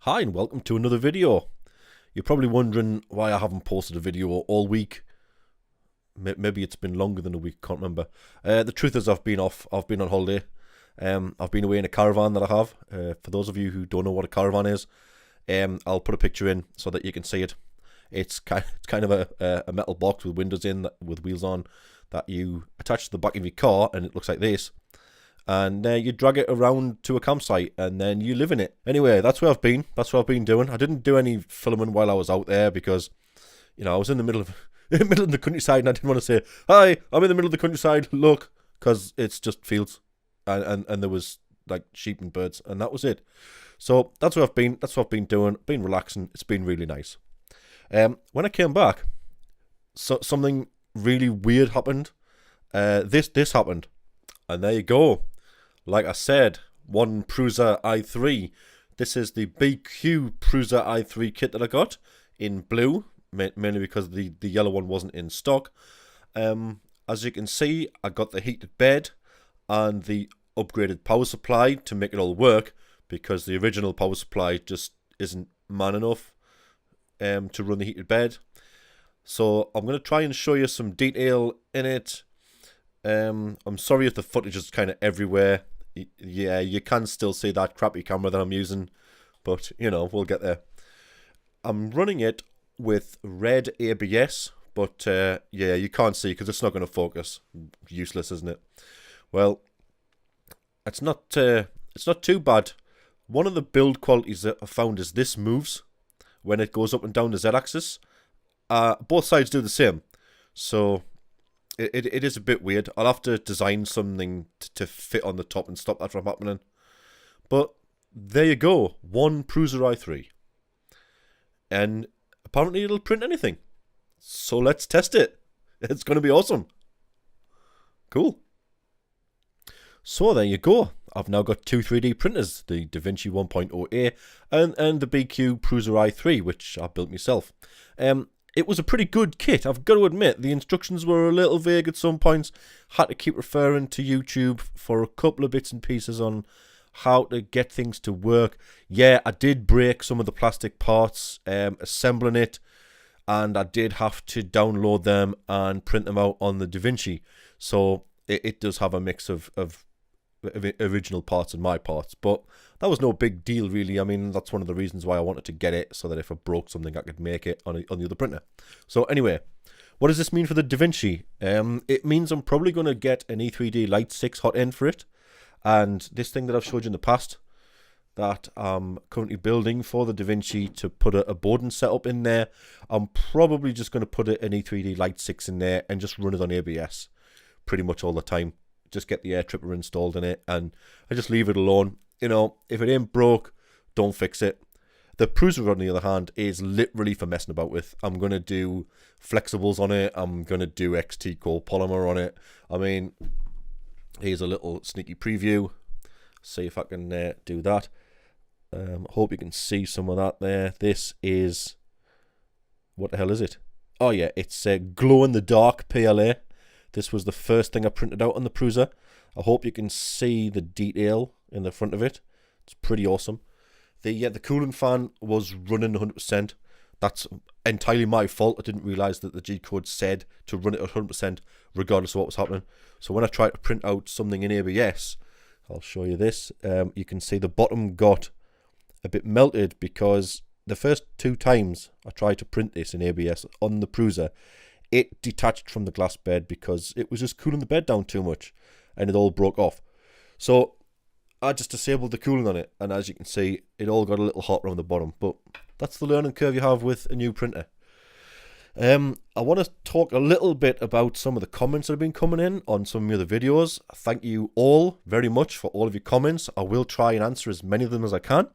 Hi and welcome to another video. You're probably wondering why I haven't posted a video all week. Maybe it's been longer than a week, can't remember. The truth is I've been on holiday. I've been away in a caravan that I have. For those of you who don't know what a caravan is, I'll put a picture in so that you can see it. It's kind of a metal box with windows in, with wheels on, that you attach to the back of your car, and it looks like this. And you drag it around to a campsite and then you live in it. Anyway, that's where I've been. That's what I've been doing. I didn't do any filming while I was out there because, you know, I was in the middle of the countryside and I didn't want to say, "Hi, I'm in the middle of the countryside, look," because it's just fields and there was like sheep and birds, and that was it. So that's where I've been. That's what I've been doing. Been relaxing. It's been really nice. When I came back, something really weird happened. This happened, and there you go. Like I said, one Prusa I3. This is the BQ Prusa I3 kit that I got in blue, mainly because the yellow one wasn't in stock. As you can see, I got the heated bed and the upgraded power supply to make it all work, because the original power supply just isn't man enough to run the heated bed. So I'm going to try and show you some detail in it. I'm sorry if the footage is kind of everywhere. Yeah, you can still see that crappy camera that I'm using, but you know, we'll get there. I'm running it with red ABS, but yeah, you can't see because it's not going to focus. Useless, isn't it? Well, it's not too bad. One of the build qualities that I found is this moves when it goes up and down the Z-axis. Both sides do the same, so it is a bit weird. I'll have to design something to fit on the top and stop that from happening. But there you go, one Prusa i3. And apparently it'll print anything. So let's test it. It's going to be awesome. Cool. So there you go. I've now got two 3D printers, the DaVinci 1.0A and the BQ Prusa i3, which I built myself. It was a pretty good kit, I've got to admit. The instructions were a little vague at some points. Had to keep referring to YouTube for a couple of bits and pieces on how to get things to work. Yeah, I did break some of the plastic parts assembling it, and I did have to download them and print them out on the DaVinci. So it does have a mix of original parts and my parts, but that was no big deal really. I mean, that's one of the reasons why I wanted to get it, so that if I broke something I could make it on the other printer. So anyway, what does this mean for the DaVinci? It means I'm probably going to get an E3D Light 6 hot end for it, and this thing that I've showed you in the past that I'm currently building for the DaVinci to put a Bowden setup in there, I'm probably just going to put an E3D Light 6 in there and just run it on ABS pretty much all the time. Just get the air tripper installed in it and I just leave it alone. You know, if it ain't broke, don't fix it. The Prusa, on the other hand, is literally for messing about with. I'm going to do flexibles on it. I'm going to do XT Core polymer on it. I mean, here's a little sneaky preview. See if I can do that. Hope you can see some of that there. This is... what the hell is it? Oh yeah, it's a glow-in-the-dark PLA. This was the first thing I printed out on the Prusa. I hope you can see the detail in the front of it. It's pretty awesome. The cooling fan was running 100%. That's entirely my fault. I didn't realise that the G-code said to run it at 100% regardless of what was happening. So when I tried to print out something in ABS, I'll show you this. You can see the bottom got a bit melted because the first two times I tried to print this in ABS on the Prusa, it detached from the glass bed because it was just cooling the bed down too much and it all broke off. So I just disabled the cooling on it, and as you can see, it all got a little hot around the bottom. But that's the learning curve you have with a new printer. I want to talk a little bit about some of the comments that have been coming in on some of the other videos. Thank you all very much for all of your comments. I will try and answer as many of them as I can.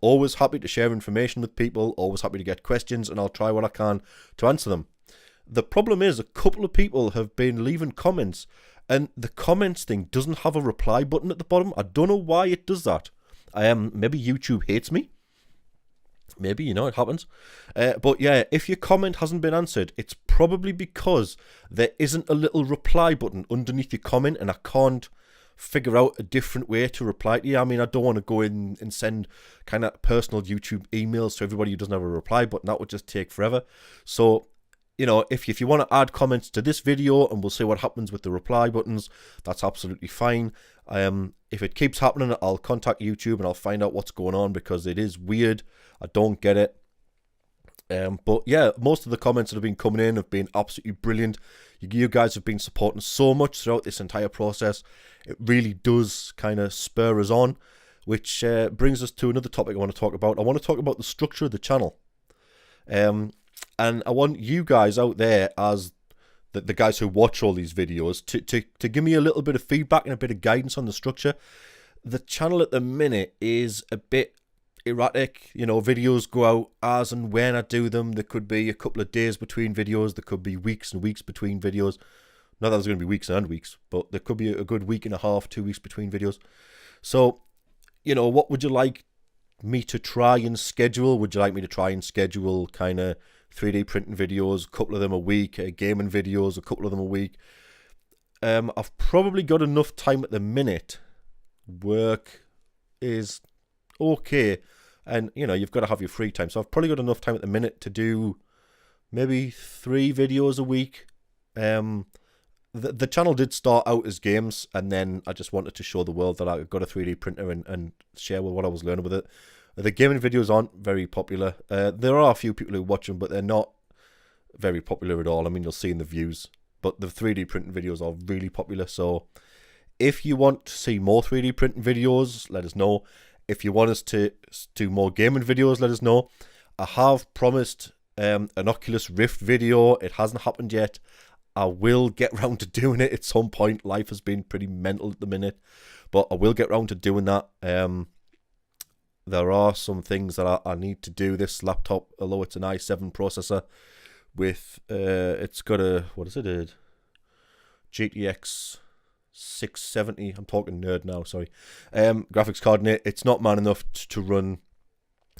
Always happy to share information with people, always happy to get questions, and I'll try what I can to answer them. The problem is a couple of people have been leaving comments and the comments thing doesn't have a reply button at the bottom. I don't know why it does that. Maybe YouTube hates me. Maybe, you know, it happens. But yeah, if your comment hasn't been answered, it's probably because there isn't a little reply button underneath your comment, and I can't figure out a different way to reply to you. I mean, I don't want to go in and send kind of personal YouTube emails to everybody who doesn't have a reply button. That would just take forever. So, you know, if you want to add comments to this video and we'll see what happens with the reply buttons, that's absolutely fine. If it keeps happening, I'll contact YouTube and I'll find out what's going on, because it is weird. I don't get it. But yeah, most of the comments that have been coming in have been absolutely brilliant. You guys have been supporting so much throughout this entire process. It really does kind of spur us on, which brings us to another topic I want to talk about. I want to talk about the structure of the channel. And I want you guys out there, as the guys who watch all these videos, to give me a little bit of feedback and a bit of guidance on the structure. The channel at the minute is a bit erratic. You know, videos go out as and when I do them. There could be a couple of days between videos. There could be weeks and weeks between videos. Not that there's going to be weeks and weeks, but there could be a good week and a half, 2 weeks between videos. So, you know, what would you like me to try and schedule? Would you like me to try and schedule kind of 3D printing videos, a couple of them a week, gaming videos, a couple of them a week? I've probably got enough time at the minute. Work is okay, and you know, you've got to have your free time, so I've probably got enough time at the minute to do maybe 3 videos a week. The channel did start out as games, and then I just wanted to show the world that I got a 3D printer and share what I was learning with it. The gaming videos aren't very popular. There are a few people who watch them, but they're not very popular at all. I mean, you'll see in the views, but the 3D printing videos are really popular. So if you want to see more 3D printing videos, let us know. If you want us to do more gaming videos, let us know. I have promised an Oculus Rift video. It hasn't happened yet. I will get round to doing it at some point. Life has been pretty mental at the minute, but I will get round to doing that. There are some things that I need to do. This laptop, although it's an i7 processor with, it's got a, what is it, a GTX 670, I'm talking nerd now, sorry, graphics card in it. It's not man enough to run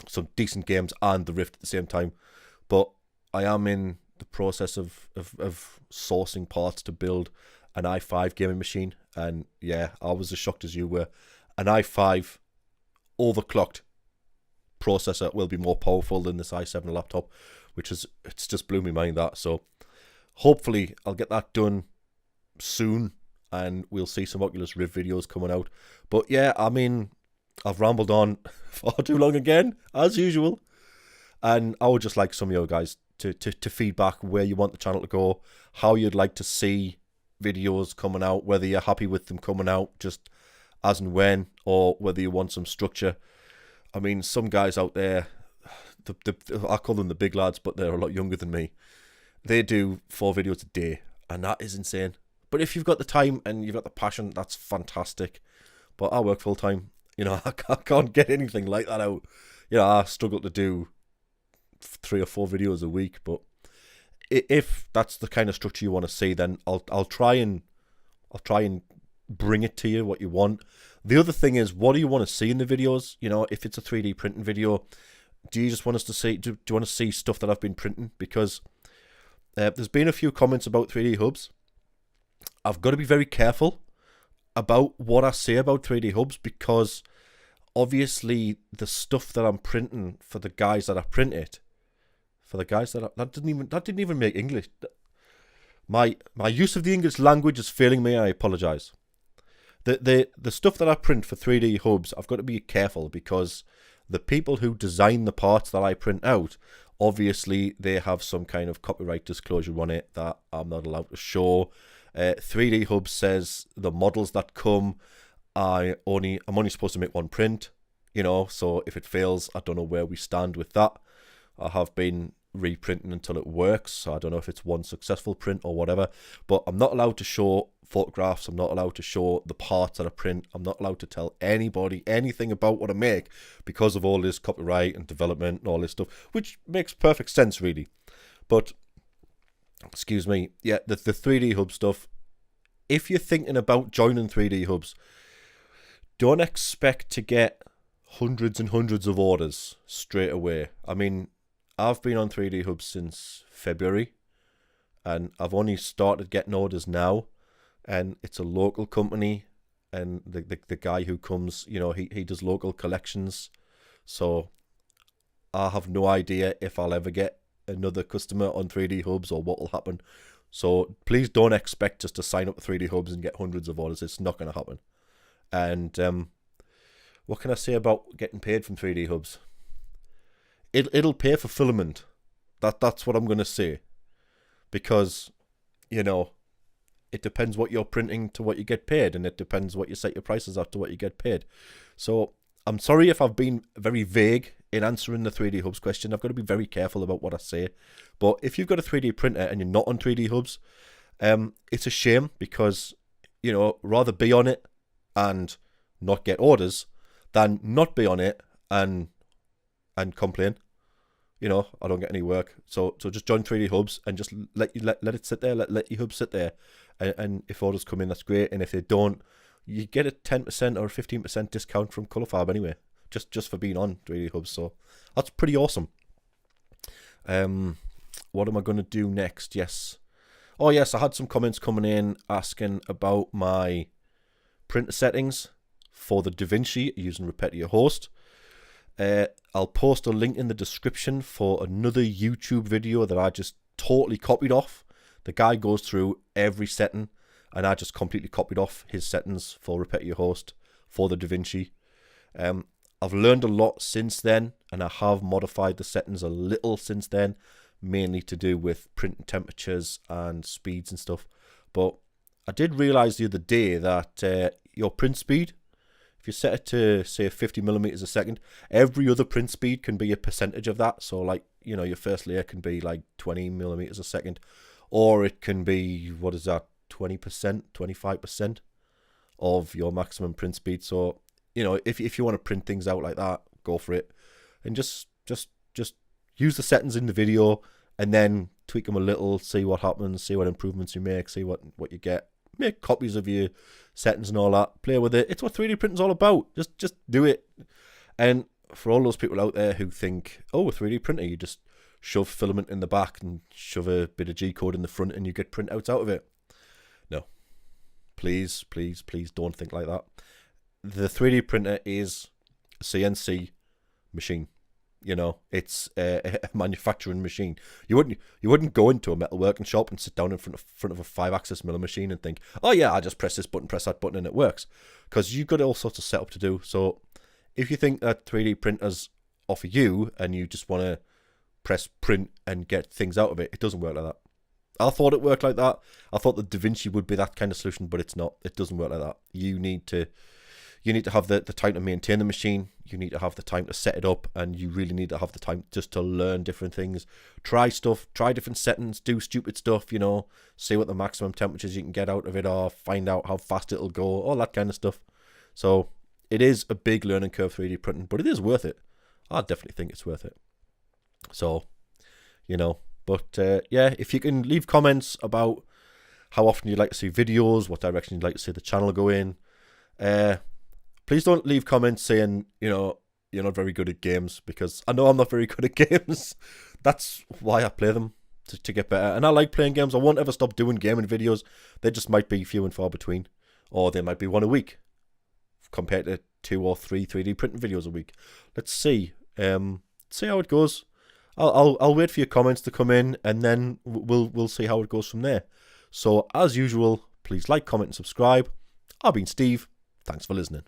some decent games and the Rift at the same time, but I am in the process of sourcing parts to build an i5 gaming machine, and yeah, I was as shocked as you were. An i5 overclocked processor will be more powerful than this i7 laptop, which is, it's just blew my mind, that. So hopefully I'll get that done soon, and we'll see some Oculus Rift videos coming out. But yeah, I mean, I've rambled on far too long again, as usual. And I would just like some of you guys to feedback where you want the channel to go, how you'd like to see videos coming out, whether you're happy with them coming out just as and when, or whether you want some structure. I mean, some guys out there, I call them the big lads, but they're a lot younger than me. They do 4 videos a day, and that is insane. But if you've got the time and you've got the passion, that's fantastic. But I work full time. You know, I can't get anything like that out. You know, I struggle to do 3 or 4 videos a week. But if that's the kind of structure you want to see, then I'll try and bring it to you what you want. The other thing is, what do you want to see in the videos? You know, if it's a 3D printing video, do you just want us to see? Do you want to see stuff that I've been printing? Because there's been a few comments about 3D hubs. I've got to be very careful about what I say about 3D hubs, because obviously the stuff that I'm printing for the guys that I print it, for the guys that didn't even make English. My use of the English language is failing me. I apologize. The stuff that I print for 3D hubs, I've got to be careful, because the people who design the parts that I print out, obviously they have some kind of copyright disclosure on it that I'm not allowed to show. 3D Hub says the models that come, I'm only supposed to make 1 print, you know, so if it fails, I don't know where we stand with that. I have been reprinting until it works, so I don't know if it's 1 successful print or whatever, but I'm not allowed to show photographs, I'm not allowed to show the parts that I print, I'm not allowed to tell anybody anything about what I make, because of all this copyright and development and all this stuff, which makes perfect sense, really. But excuse me, yeah, the 3D Hub stuff, if you're thinking about joining 3D Hubs, don't expect to get hundreds and hundreds of orders straight away. I mean, I've been on 3D Hubs since February, and I've only started getting orders now, and it's a local company, and the guy who comes, you know, he does local collections. So I have no idea if I'll ever get another customer on 3D Hubs or what will happen. So please don't expect us to sign up to 3D Hubs and get hundreds of orders. It's not going to happen. And what can I say about getting paid from 3D Hubs? It'll pay for filament. That's what I'm going to say. Because, you know, it depends what you're printing to what you get paid, and it depends what you set your prices at to what you get paid. So I'm sorry if I've been very vague in answering the 3D Hubs question. I've got to be very careful about what I say. But if you've got a 3D printer and you're not on 3D Hubs, it's a shame, because, you know, rather be on it and not get orders than not be on it and complain. You know, I don't get any work. So just join 3D Hubs and just let it sit there. Let your hub sit there. And if orders come in, that's great. And if they don't, you get a 10% or a 15% discount from Colourfab anyway, just for being on 3D Hubs. So that's pretty awesome. What am I going to do next? Yes. Oh, yes, I had some comments coming in asking about my printer settings for the DaVinci using Repetio Host. I'll post a link in the description for another YouTube video that I just totally copied off. The guy goes through every setting, and I just completely copied off his settings for Repetio Host for the DaVinci. I've learned a lot since then, and I have modified the settings a little since then, mainly to do with printing temperatures and speeds and stuff. But I did realize the other day that your print speed, if you set it to, say, 50 millimeters a second, every other print speed can be a percentage of that. So, like, you know, your first layer can be like 20 millimeters a second, or it can be, what is that, 20%, 25% of your maximum print speed. So, you know, if you want to print things out like that, go for it, and just use the settings in the video, and then tweak them a little, see what happens, see what improvements you make, see what you get. Make copies of your settings and all that. Play with it. It's what 3D printing's all about. Just do it. And for all those people out there who think, oh, a 3D printer, you just shove filament in the back and shove a bit of G-code in the front and you get printouts out of it. No. Please, please, please don't think like that. The 3D printer is a CNC machine. You know, it's a manufacturing machine. You wouldn't go into a metalworking shop and sit down in front of a 5-axis milling machine and think, oh yeah, I just press this button, press that button, and it works. Because you've got all sorts of setup to do. So if you think that 3D printers are for you and you just want to press print and get things out of it, it doesn't work like that. I thought it worked like that. I thought the DaVinci would be that kind of solution, but it's not. It doesn't work like that. You need to have the time to maintain the machine. You need to have the time to set it up, and you really need to have the time just to learn different things, try stuff, try different settings, do stupid stuff, you know, see what the maximum temperatures you can get out of it are, find out how fast it'll go, all that kind of stuff. So it is a big learning curve, 3D printing, but it is worth it. I definitely think it's worth it. So, you know, but yeah, if you can leave comments about how often you'd like to see videos, what direction you'd like to see the channel go in. Please don't leave comments saying, you know, you're not very good at games, because I know I'm not very good at games. That's why I play them, to get better. And I like playing games. I won't ever stop doing gaming videos. They just might be few and far between, or they might be one a week compared to 2 or 3 3D printing videos a week. Let's see. See how it goes. I'll wait for your comments to come in, and then we'll see how it goes from there. So as usual, please like, comment, and subscribe. I've been Steve. Thanks for listening.